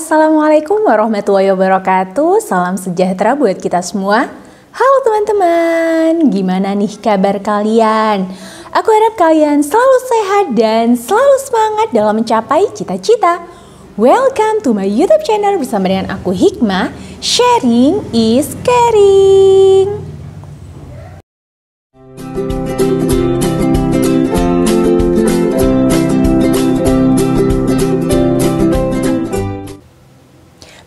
Assalamualaikum warahmatullahi wabarakatuh. Salam sejahtera buat kita semua. Halo teman-teman, gimana nih kabar kalian? Aku harap kalian selalu sehat dan selalu semangat dalam mencapai cita-cita. Welcome to my YouTube channel bersama dengan aku Hikmah. Sharing is caring.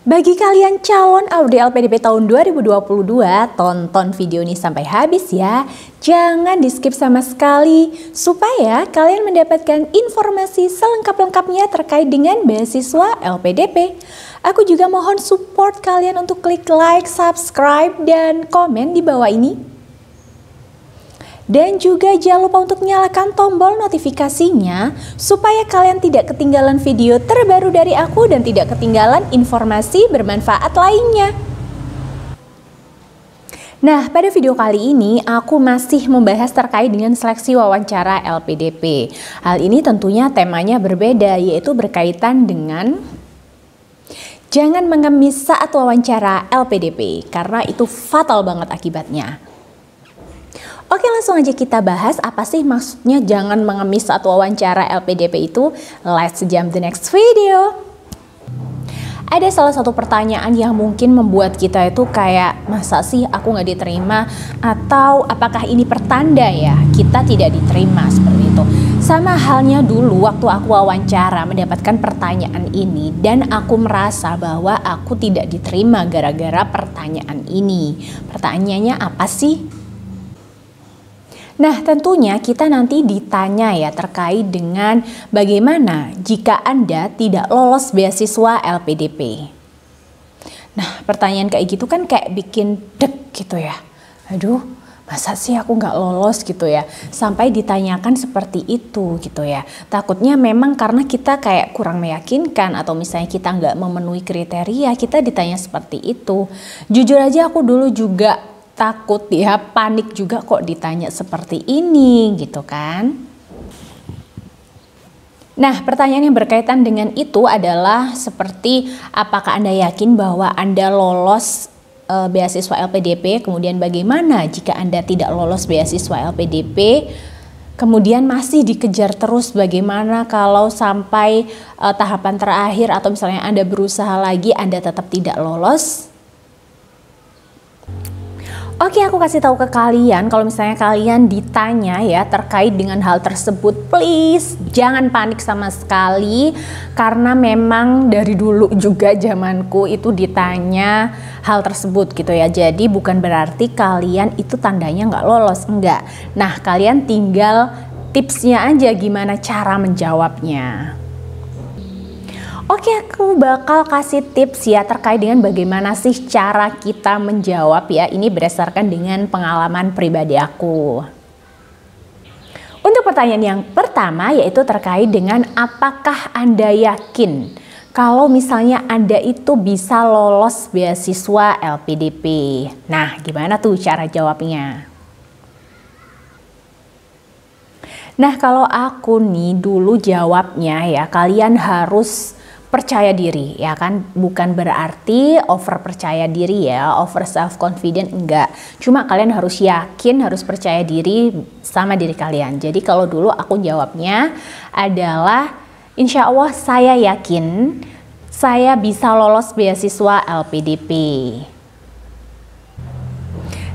Bagi kalian calon AUD LPDP tahun 2022, tonton video ini sampai habis ya. Jangan di skip sama sekali, supaya kalian mendapatkan informasi selengkap-lengkapnya terkait dengan beasiswa LPDP. Aku juga mohon support kalian untuk klik like, subscribe, dan komen di bawah ini. Dan juga jangan lupa untuk nyalakan tombol notifikasinya supaya kalian tidak ketinggalan video terbaru dari aku dan tidak ketinggalan informasi bermanfaat lainnya. Nah, pada video kali ini aku masih membahas terkait dengan seleksi wawancara LPDP. Hal ini tentunya temanya berbeda, yaitu berkaitan dengan jangan mengemis saat wawancara LPDP karena itu fatal banget akibatnya. Oke, langsung aja kita bahas apa sih maksudnya jangan mengemis saat wawancara LPDP itu. Let's jump the next video. Ada salah satu pertanyaan yang mungkin membuat kita itu kayak, masa sih aku nggak diterima? Atau apakah ini pertanda ya kita tidak diterima, seperti itu. Sama halnya dulu waktu aku wawancara mendapatkan pertanyaan ini dan aku merasa bahwa aku tidak diterima gara-gara pertanyaan ini. Pertanyaannya apa sih? Nah, tentunya kita nanti ditanya ya terkait dengan bagaimana jika Anda tidak lolos beasiswa LPDP. Nah, pertanyaan kayak gitu kan kayak bikin deg gitu ya. Aduh, masa sih aku nggak lolos gitu ya. Sampai ditanyakan seperti itu gitu ya. Takutnya memang karena kita kayak kurang meyakinkan atau misalnya kita nggak memenuhi kriteria, kita ditanya seperti itu. Jujur aja aku dulu juga takut ya, panik juga kok ditanya seperti ini gitu kan. Nah, pertanyaan yang berkaitan dengan itu adalah seperti apakah Anda yakin bahwa Anda lolos beasiswa LPDP, kemudian bagaimana jika Anda tidak lolos beasiswa LPDP, kemudian masih dikejar terus, bagaimana kalau sampai tahapan terakhir atau misalnya Anda berusaha lagi Anda tetap tidak lolos. Oke, aku kasih tahu ke kalian kalau misalnya kalian ditanya ya terkait dengan hal tersebut, please jangan panik sama sekali karena memang dari dulu juga zamanku itu ditanya hal tersebut gitu ya. Jadi bukan berarti kalian itu tandanya nggak lolos, enggak. Nah, kalian tinggal tipsnya aja gimana cara menjawabnya. Oke, aku bakal kasih tips ya terkait dengan bagaimana sih cara kita menjawab ya. Ini berdasarkan dengan pengalaman pribadi aku. Untuk pertanyaan yang pertama yaitu terkait dengan apakah Anda yakin kalau misalnya Anda itu bisa lolos beasiswa LPDP. Nah, gimana tuh cara jawabnya? Nah, kalau aku nih dulu jawabnya ya, kalian harus percaya diri ya kan, bukan berarti over percaya diri ya, over self confident, enggak. Cuma kalian harus yakin, harus percaya diri sama diri kalian. Jadi kalau dulu aku jawabnya adalah insya Allah saya yakin saya bisa lolos beasiswa LPDP.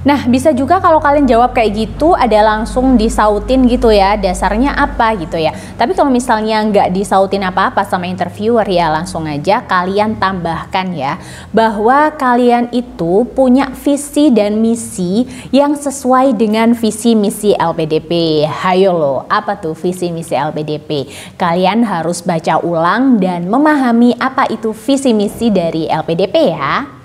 Nah, bisa juga kalau kalian jawab kayak gitu ada langsung disautin gitu ya, dasarnya apa gitu ya. Tapi kalau misalnya nggak disautin apa-apa sama interviewer ya, langsung aja kalian tambahkan ya bahwa kalian itu punya visi dan misi yang sesuai dengan visi misi LPDP. Hayo loh, apa tuh visi misi LPDP? Kalian harus baca ulang dan memahami apa itu visi misi dari LPDP ya.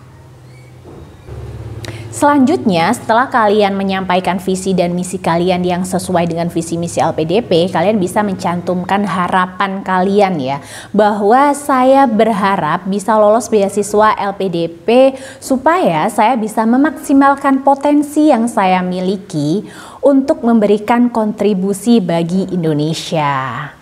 Selanjutnya, setelah kalian menyampaikan visi dan misi kalian yang sesuai dengan visi misi LPDP, kalian bisa mencantumkan harapan kalian ya, bahwa saya berharap bisa lolos beasiswa LPDP supaya saya bisa memaksimalkan potensi yang saya miliki untuk memberikan kontribusi bagi Indonesia.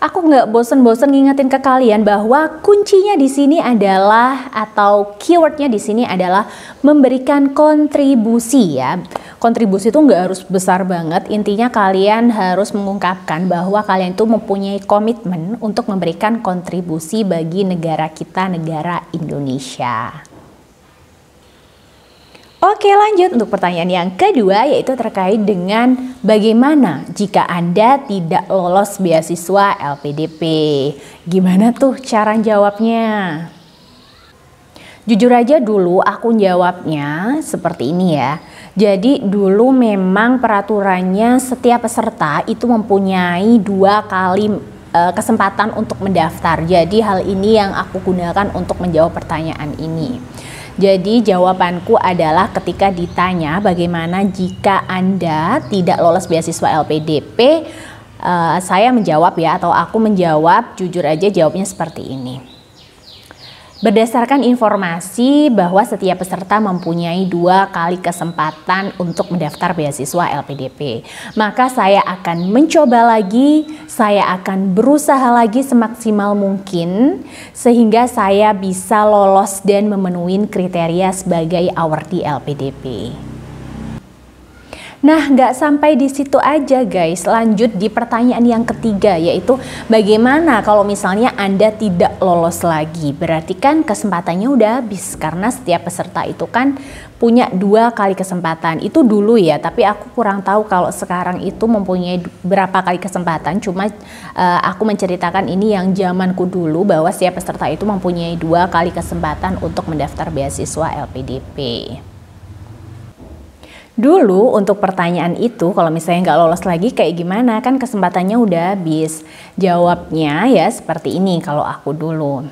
Aku nggak bosen-bosen ngingetin ke kalian bahwa kuncinya di sini adalah, atau keywordnya di sini adalah memberikan kontribusi ya. Kontribusi itu nggak harus besar banget, intinya kalian harus mengungkapkan bahwa kalian itu mempunyai komitmen untuk memberikan kontribusi bagi negara kita, negara Indonesia. Oke, lanjut untuk pertanyaan yang kedua, yaitu terkait dengan bagaimana jika Anda tidak lolos beasiswa LPDP. Gimana tuh cara jawabnya? Jujur aja dulu aku jawabnya seperti ini ya. Jadi dulu memang peraturannya setiap peserta itu mempunyai 2 kali kesempatan untuk mendaftar. Jadi hal ini yang aku gunakan untuk menjawab pertanyaan ini. Jadi jawabanku adalah ketika ditanya bagaimana jika Anda tidak lolos beasiswa LPDP, saya menjawab ya, atau aku menjawab jujur aja jawabnya seperti ini. Berdasarkan informasi bahwa setiap peserta mempunyai 2 kali kesempatan untuk mendaftar beasiswa LPDP, maka saya akan mencoba lagi, saya akan berusaha lagi semaksimal mungkin sehingga saya bisa lolos dan memenuhi kriteria sebagai awardee LPDP. Nah, nggak sampai di situ aja guys, lanjut di pertanyaan yang ketiga, yaitu bagaimana kalau misalnya Anda tidak lolos lagi? Berarti kan kesempatannya udah habis, karena setiap peserta itu kan punya 2 kali kesempatan. Itu dulu ya, tapi aku kurang tahu kalau sekarang itu mempunyai berapa kali kesempatan. Cuma aku menceritakan ini yang zamanku dulu, bahwa setiap peserta itu mempunyai 2 kali kesempatan untuk mendaftar beasiswa LPDP. Dulu untuk pertanyaan itu, kalau misalnya nggak lolos lagi kayak gimana, kan kesempatannya udah habis. Jawabnya ya seperti ini kalau aku dulu.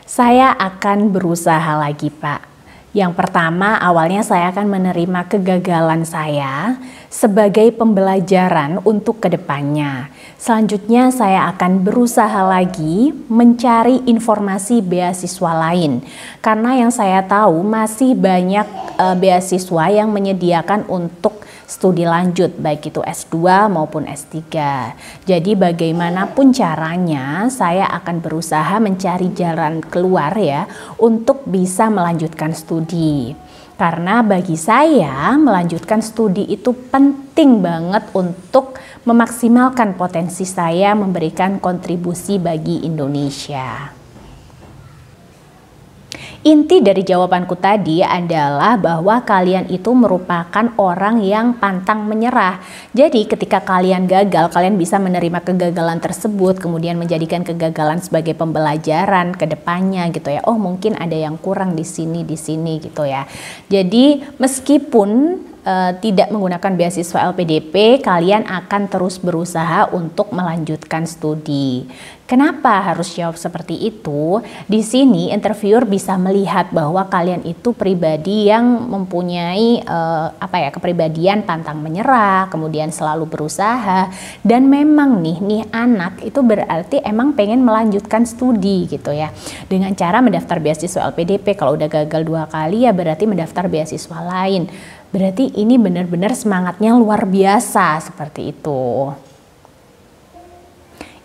Saya akan berusaha lagi Pak. Yang pertama, awalnya saya akan menerima kegagalan saya sebagai pembelajaran untuk kedepannya. Selanjutnya saya akan berusaha lagi mencari informasi beasiswa lain. Karena yang saya tahu masih banyak beasiswa yang menyediakan untuk studi lanjut, baik itu S2 maupun S3. Jadi bagaimanapun caranya, saya akan berusaha mencari jalan keluar ya untuk bisa melanjutkan studi. Karena bagi saya melanjutkan studi itu penting banget untuk memaksimalkan potensi saya memberikan kontribusi bagi Indonesia. Inti dari jawabanku tadi adalah bahwa kalian itu merupakan orang yang pantang menyerah. Jadi ketika kalian gagal, kalian bisa menerima kegagalan tersebut, kemudian menjadikan kegagalan sebagai pembelajaran ke depannya gitu ya. Oh, mungkin ada yang kurang di sini gitu ya. Jadi meskipun tidak menggunakan beasiswa LPDP, kalian akan terus berusaha untuk melanjutkan studi. Kenapa harus jawab seperti itu? Di sini interviewer bisa melihat bahwa kalian itu pribadi yang mempunyai kepribadian pantang menyerah, kemudian selalu berusaha, dan memang nih anak itu berarti emang pengen melanjutkan studi gitu ya. Dengan cara mendaftar beasiswa LPDP, kalau udah gagal 2 kali ya berarti mendaftar beasiswa lain. Berarti ini benar-benar semangatnya luar biasa seperti itu.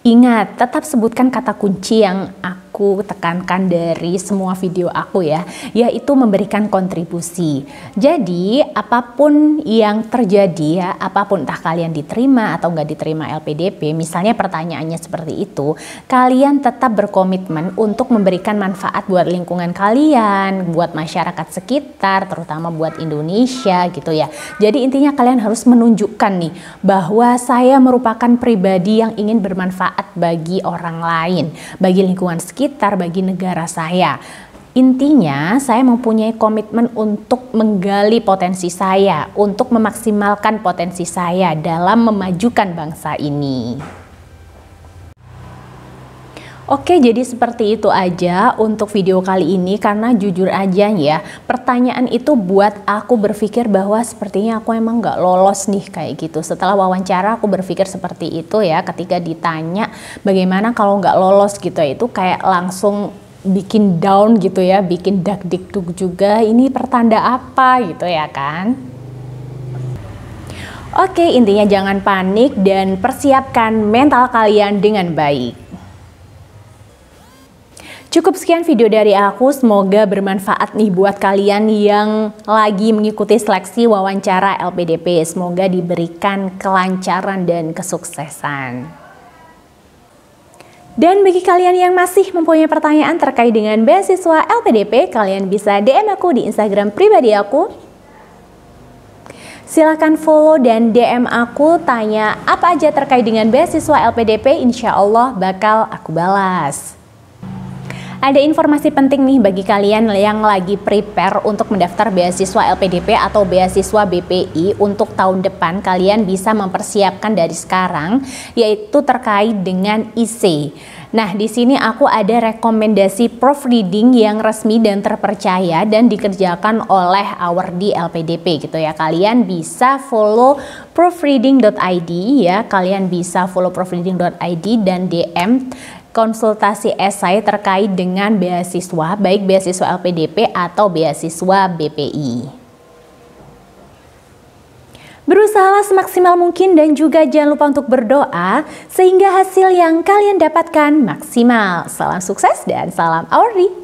Ingat, tetap sebutkan kata kunci yang aku tekankan dari semua video aku ya, yaitu memberikan kontribusi. Jadi apapun yang terjadi ya, apapun entah kalian diterima atau nggak diterima LPDP, misalnya pertanyaannya seperti itu, kalian tetap berkomitmen untuk memberikan manfaat buat lingkungan kalian, buat masyarakat sekitar, terutama buat Indonesia gitu ya. Jadi intinya kalian harus menunjukkan nih bahwa saya merupakan pribadi yang ingin bermanfaat bagi orang lain, bagi lingkungan sekitar, bagi negara saya. Intinya saya mempunyai komitmen untuk menggali potensi saya, untuk memaksimalkan potensi saya dalam memajukan bangsa ini. Oke, jadi seperti itu aja untuk video kali ini, karena jujur aja ya, pertanyaan itu buat aku berpikir bahwa sepertinya aku emang nggak lolos nih kayak gitu. Setelah wawancara aku berpikir seperti itu ya, ketika ditanya bagaimana kalau nggak lolos gitu ya, itu kayak langsung bikin down gitu ya, bikin dak-dikduk juga, ini pertanda apa gitu ya kan. Oke, intinya jangan panik dan persiapkan mental kalian dengan baik. Cukup sekian video dari aku, semoga bermanfaat nih buat kalian yang lagi mengikuti seleksi wawancara LPDP. Semoga diberikan kelancaran dan kesuksesan. Dan bagi kalian yang masih mempunyai pertanyaan terkait dengan beasiswa LPDP, kalian bisa DM aku di Instagram pribadi aku. Silahkan follow dan DM aku, tanya apa aja terkait dengan beasiswa LPDP, insya Allah bakal aku balas. Ada informasi penting nih bagi kalian yang lagi prepare untuk mendaftar beasiswa LPDP atau beasiswa BPI untuk tahun depan. Kalian bisa mempersiapkan dari sekarang, yaitu terkait dengan IC. Nah, di sini aku ada rekomendasi proofreading yang resmi dan terpercaya dan dikerjakan oleh Awardi LPDP gitu ya. Kalian bisa follow proofreading.id ya. Kalian bisa follow proofreading.id dan DM konsultasi esai terkait dengan beasiswa, baik beasiswa LPDP atau beasiswa BPI. Berusahalah semaksimal mungkin dan juga jangan lupa untuk berdoa sehingga hasil yang kalian dapatkan maksimal. Salam sukses dan salam Awardi.